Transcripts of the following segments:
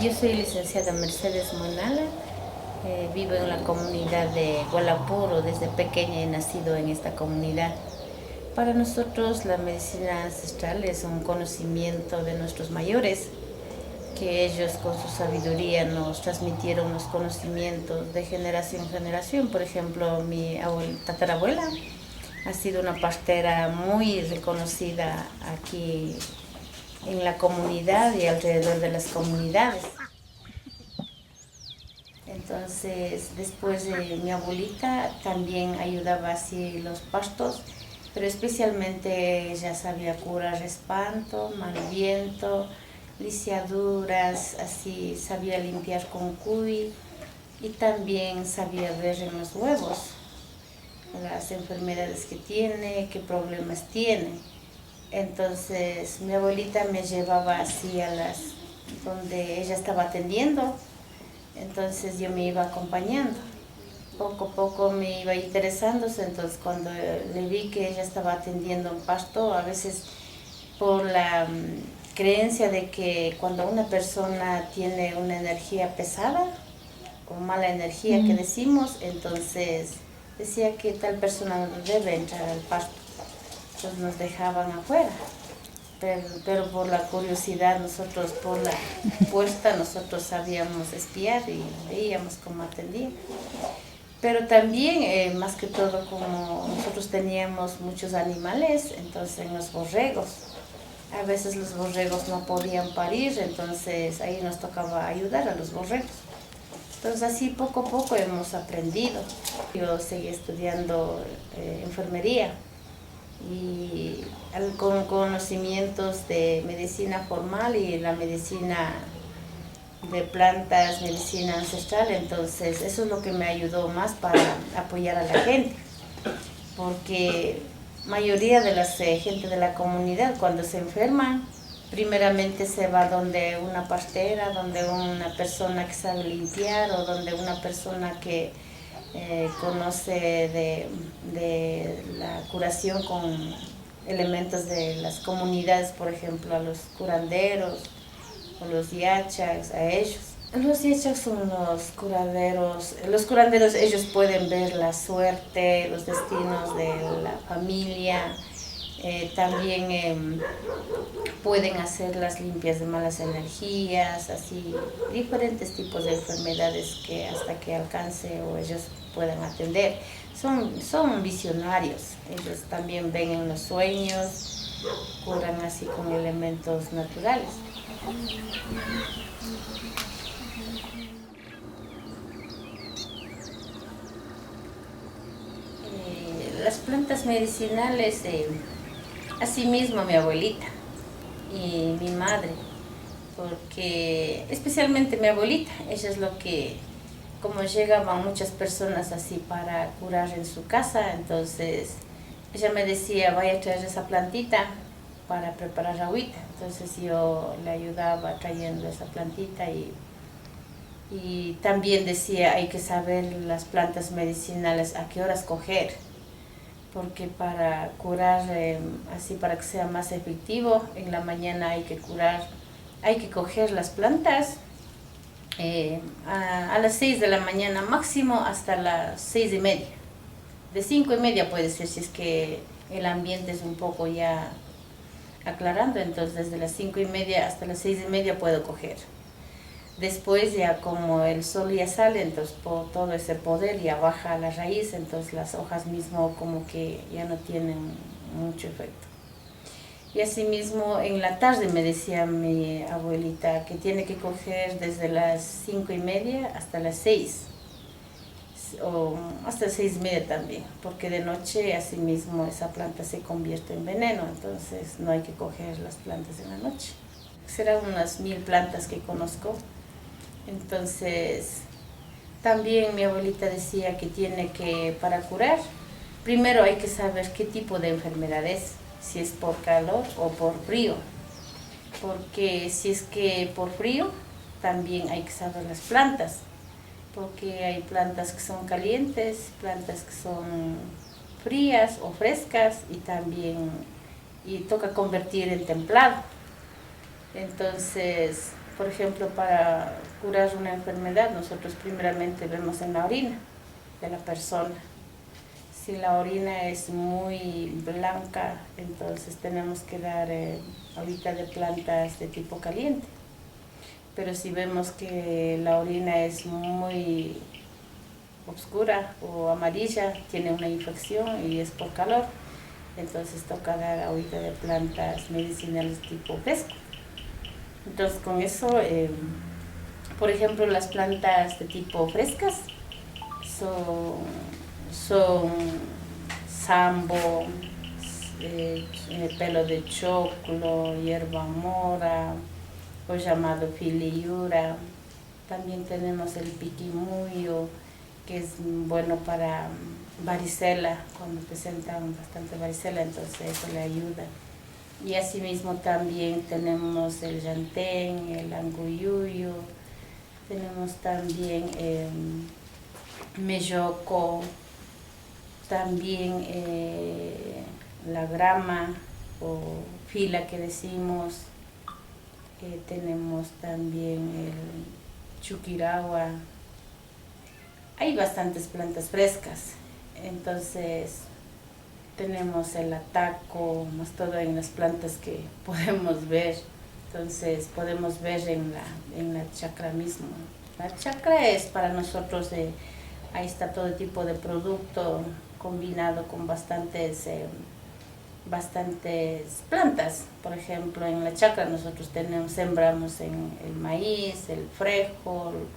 Yo soy licenciada Mercedes Monala, vivo en la comunidad de Gualapuro, desde pequeña he nacido en esta comunidad. Para nosotros la medicina ancestral es un conocimiento de nuestros mayores, que ellos con su sabiduría nos transmitieron los conocimientos de generación en generación. Por ejemplo, mi tatarabuela ha sido una partera muy reconocida aquí en la comunidad y alrededor de las comunidades. Entonces, después de mi abuelita también ayudaba así los pastos, pero especialmente ella sabía curar espanto, mal viento, lisiaduras, así sabía limpiar con cuy y también sabía ver en los huevos las enfermedades que tiene, qué problemas tiene. Entonces mi abuelita me llevaba así a las donde ella estaba atendiendo, entonces yo me iba acompañando. Poco a poco me iba interesándose, entonces cuando le vi que ella estaba atendiendo un pasto, a veces por la creencia de que cuando una persona tiene una energía pesada o mala energía que decimos, entonces decía que tal persona no debe entrar al pasto, entonces nos dejaban afuera. Pero por la curiosidad, nosotros por la puesta, nosotros sabíamos espiar y veíamos cómo atendía. Pero también, más que todo, como nosotros teníamos muchos animales, entonces en los borregos, a veces los borregos no podían parir, entonces ahí nos tocaba ayudar a los borregos. Entonces así poco a poco hemos aprendido. Yo seguí estudiando enfermería y con conocimientos de medicina formal y la medicina de plantas, medicina ancestral, entonces eso es lo que me ayudó más para apoyar a la gente, porque mayoría de la gente de la comunidad cuando se enferman, primeramente se va donde una partera, donde una persona que sabe limpiar o donde una persona que conoce de la curación con elementos de las comunidades, por ejemplo, a los curanderos o los yachas, a ellos. Los yachas son los curanderos. Los curanderos, ellos pueden ver la suerte, los destinos de la familia. También pueden hacer las limpias de malas energías, así diferentes tipos de enfermedades que hasta que alcance o ellos puedan atender. Son visionarios, ellos también ven en los sueños, curan así con elementos naturales. Las plantas medicinales, asimismo mi abuelita y mi madre, porque especialmente mi abuelita, ella es lo que, como llegaban muchas personas así para curar en su casa, entonces ella me decía, vaya a traer esa plantita para preparar agüita, entonces yo le ayudaba trayendo esa plantita y también decía, hay que saber las plantas medicinales, a qué horas coger, porque para curar, así para que sea más efectivo, en la mañana hay que curar, hay que coger las plantas a las 6 de la mañana máximo hasta las 6:30. De 5:30 puede ser si es que el ambiente es un poco ya aclarando, entonces desde las 5:30 hasta las 6:30 puedo coger. Después ya como el sol ya sale, entonces por todo ese poder ya baja a la raíz, entonces las hojas mismo como que ya no tienen mucho efecto. Y asimismo en la tarde me decía mi abuelita que tiene que coger desde las 5:30 hasta las 6, o hasta las 6:30 también, porque de noche asimismo esa planta se convierte en veneno, entonces no hay que coger las plantas en la noche. Serán unas 1000 plantas que conozco. Entonces, también mi abuelita decía que tiene que, para curar, primero hay que saber qué tipo de enfermedad es, si es por calor o por frío, porque si es que por frío, también hay que saber las plantas, porque hay plantas que son calientes, plantas que son frías o frescas y también toca convertir en templado. Entonces, Por ejemplo, para curar una enfermedad, nosotros primeramente vemos en la orina de la persona. Si la orina es muy blanca, entonces tenemos que dar ahorita de plantas de tipo caliente. Pero si vemos que la orina es muy oscura o amarilla, tiene una infección y es por calor, entonces toca dar ahorita de plantas medicinales tipo fresco. Entonces con eso, por ejemplo, las plantas de tipo frescas son sambo, pelo de choclo, hierba mora, o llamado filiura. También tenemos el piquimuyo, que es bueno para varicela, cuando presentan bastante varicela, entonces eso le ayuda. Y asimismo también tenemos el llantén, el anguyuyo, tenemos también melloco, también la grama o fila que decimos, tenemos también el chuquiragua. Hay bastantes plantas frescas, entonces tenemos el ataco, más todo en las plantas que podemos ver. Entonces podemos ver en la chacra mismo. La chacra es para nosotros, ahí está todo tipo de producto combinado con bastantes plantas. Por ejemplo, en la chacra nosotros sembramos el maíz, el frijol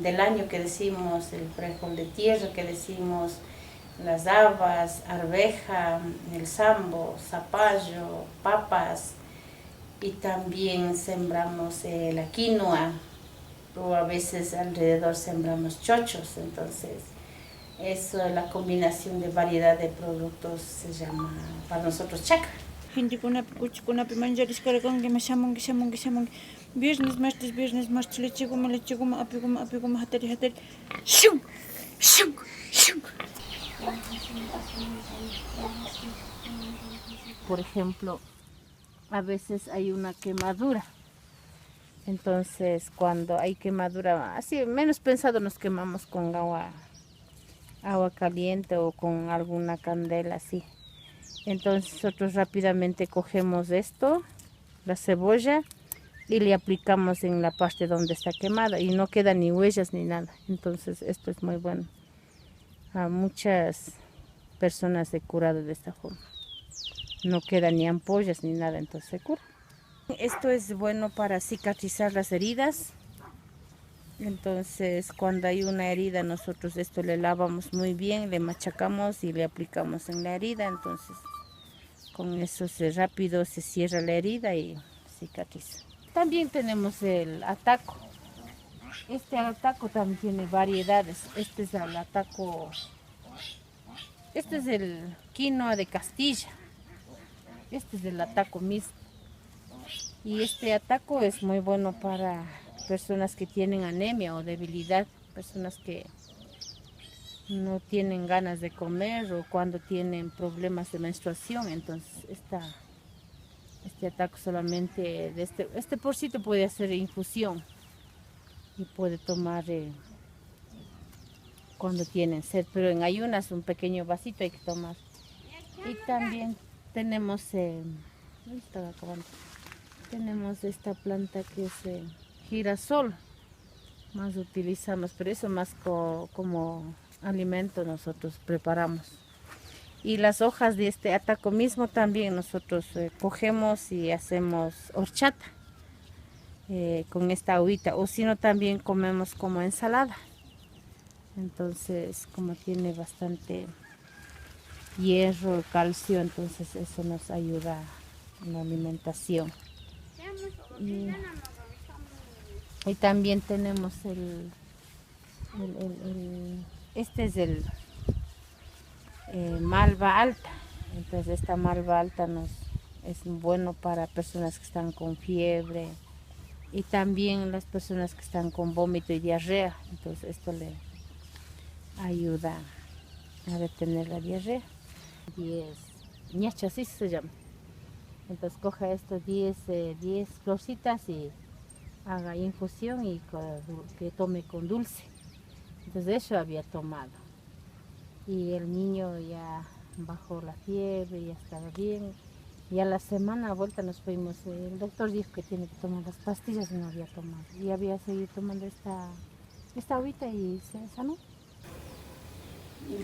del año que decimos, el frijol de tierra que decimos, las habas, arveja, el sambo, zapallo, papas, y también sembramos la quinoa, o a veces alrededor sembramos chochos. Entonces eso, la combinación de variedad de productos se llama para nosotros chacra. Hinchikunapi, kuchikunapi manchariskarkanki, shamunki. Viernes, martes, lecheguma, apiguma, hatari. Shum. Por ejemplo, a veces hay una quemadura. Entonces, cuando hay quemadura, así menos pensado, nos quemamos con agua caliente o con alguna candela así. Entonces nosotros rápidamente cogemos esto, la cebolla, y le aplicamos en la parte donde está quemada y no queda ni huellas ni nada. Entonces esto es muy bueno. A muchas personas he curado de esta forma. No queda ni ampollas ni nada, entonces se cura. Esto es bueno para cicatrizar las heridas. Entonces cuando hay una herida, nosotros esto le lavamos muy bien, le machacamos y le aplicamos en la herida. Entonces con eso rápido se cierra la herida y cicatriza. También tenemos el ataco. Este ataco también tiene variedades. Este es el ataco, este es el quinoa de Castilla. Este es el ataco mismo. Y este ataco es muy bueno para personas que tienen anemia o debilidad, personas que no tienen ganas de comer o cuando tienen problemas de menstruación. Entonces este ataco solamente de este porcito puede hacer infusión y puede tomar cuando tienen sed, pero en ayunas un pequeño vasito hay que tomar. Y también tenemos tenemos esta planta que es girasol, más utilizamos, pero eso más como alimento nosotros preparamos. Y las hojas de este ataco mismo también nosotros cogemos y hacemos horchata con esta agüita, o si no también comemos como ensalada. Entonces, como tiene bastante hierro, calcio, entonces eso nos ayuda en la alimentación. Y también tenemos este es el malva alta. Entonces esta malva alta es bueno para personas que están con fiebre y también las personas que están con vómito y diarrea. Entonces esto le ayuda a detener la diarrea. Y es ñacha, así se llama. Entonces coja estos 10 florcitas y haga infusión y que tome con dulce. Entonces eso había tomado. Y el niño ya bajó la fiebre, ya estaba bien. Y a la semana a vuelta nos fuimos. El doctor dijo que tiene que tomar las pastillas y no había tomado. Y había seguido tomando esta agüita y se sanó.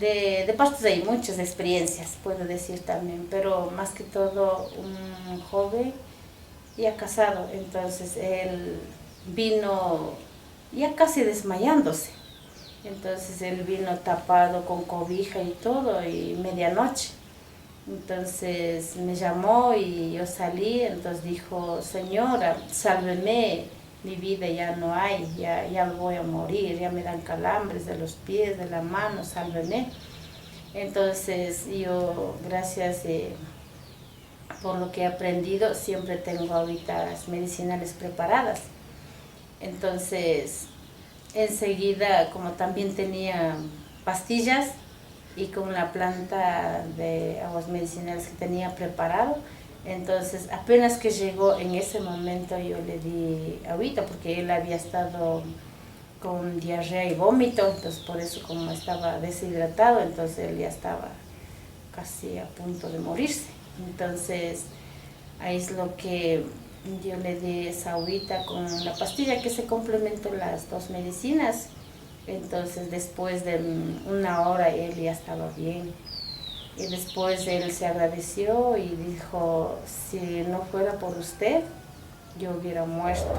De pastos hay muchas experiencias, puedo decir también, pero más que todo un joven ya casado, entonces él vino ya casi desmayándose. Entonces él vino tapado con cobija y todo, y medianoche. Entonces me llamó y yo salí, entonces dijo, señora, sálveme, mi vida ya no hay, ya voy a morir, ya me dan calambres de los pies, de la mano, sálveme. Entonces yo, gracias por lo que he aprendido, siempre tengo ahorita medicinales preparadas. Entonces, enseguida, como también tenía pastillas y con la planta de aguas medicinales que tenía preparado, entonces apenas que llegó en ese momento yo le di agüita porque él había estado con diarrea y vómito, entonces por eso como estaba deshidratado, entonces él ya estaba casi a punto de morirse. Entonces ahí es lo que yo le di esa agüita con la pastilla que se complementó las dos medicinas. Entonces después de una hora él ya estaba bien. Y después él se agradeció y dijo, si no fuera por usted, yo hubiera muerto.